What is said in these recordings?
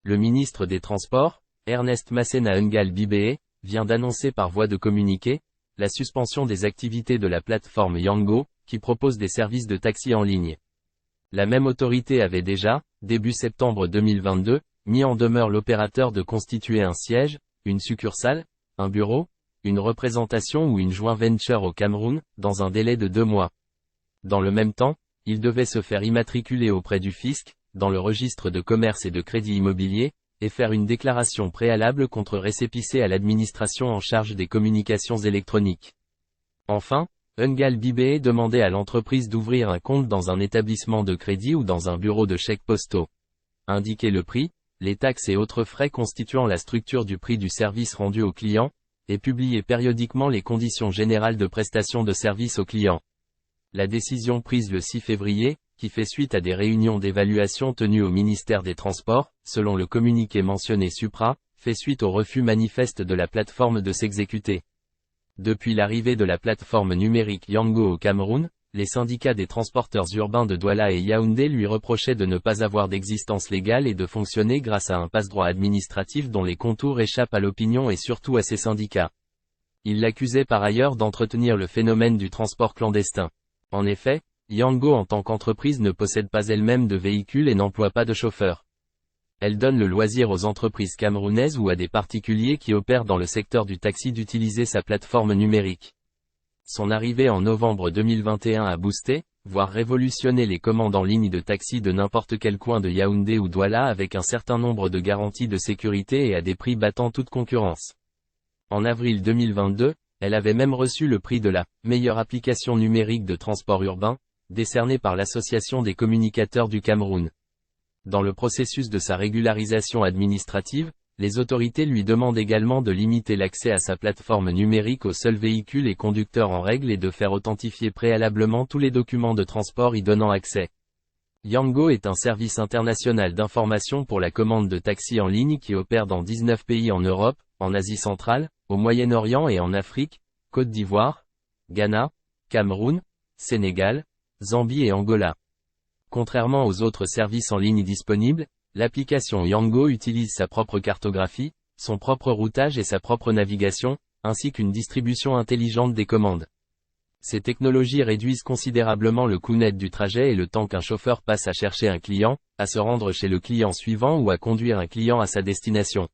Le ministre des Transports, Ernest Masséna Ngal Bibé, vient d'annoncer par voie de communiqué, la suspension des activités de la plateforme Yango, qui propose des services de taxi en ligne. La même autorité avait déjà, début septembre 2022, mis en demeure l'opérateur de constituer un siège, une succursale, un bureau, une représentation ou une joint venture au Cameroun, dans un délai de 2 mois. Dans le même temps, il devait se faire immatriculer auprès du fisc, dans le registre de commerce et de crédit immobilier, et faire une déclaration préalable contre récépissé à l'administration en charge des communications électroniques. Enfin, Ngal Bibé demandait à l'entreprise d'ouvrir un compte dans un établissement de crédit ou dans un bureau de chèques postaux. Indiquer le prix, les taxes et autres frais constituant la structure du prix du service rendu au client, et publier périodiquement les conditions générales de prestation de service au client. La décision prise le 6 février, qui fait suite à des réunions d'évaluation tenues au ministère des Transports, selon le communiqué mentionné supra, fait suite au refus manifeste de la plateforme de s'exécuter. Depuis l'arrivée de la plateforme numérique Yango au Cameroun, les syndicats des transporteurs urbains de Douala et Yaoundé lui reprochaient de ne pas avoir d'existence légale et de fonctionner grâce à un passe-droit administratif dont les contours échappent à l'opinion et surtout à ses syndicats. Ils l'accusaient par ailleurs d'entretenir le phénomène du transport clandestin. En effet, Yango en tant qu'entreprise ne possède pas elle-même de véhicule et n'emploie pas de chauffeur. Elle donne le loisir aux entreprises camerounaises ou à des particuliers qui opèrent dans le secteur du taxi d'utiliser sa plateforme numérique. Son arrivée en novembre 2021 a boosté, voire révolutionné les commandes en ligne de taxi de n'importe quel coin de Yaoundé ou Douala avec un certain nombre de garanties de sécurité et à des prix battant toute concurrence. En avril 2022, elle avait même reçu le prix de la meilleure application numérique de transport urbain, décerné par l'Association des communicateurs du Cameroun. Dans le processus de sa régularisation administrative, les autorités lui demandent également de limiter l'accès à sa plateforme numérique aux seuls véhicules et conducteurs en règle et de faire authentifier préalablement tous les documents de transport y donnant accès. Yango est un service international d'information pour la commande de taxis en ligne qui opère dans 19 pays en Europe, en Asie centrale, au Moyen-Orient et en Afrique, Côte d'Ivoire, Ghana, Cameroun, Sénégal, Zambie et Angola. Contrairement aux autres services en ligne disponibles, l'application Yango utilise sa propre cartographie, son propre routage et sa propre navigation, ainsi qu'une distribution intelligente des commandes. Ces technologies réduisent considérablement le coût net du trajet et le temps qu'un chauffeur passe à chercher un client, à se rendre chez le client suivant ou à conduire un client à sa destination.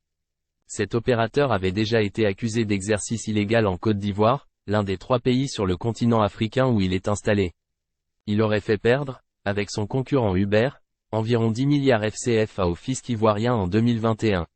Cet opérateur avait déjà été accusé d'exercice illégal en Côte d'Ivoire, l'un des 3 pays sur le continent africain où il est installé. Il aurait fait perdre, avec son concurrent Uber, environ 10 milliards FCFA au fisc ivoirien en 2021.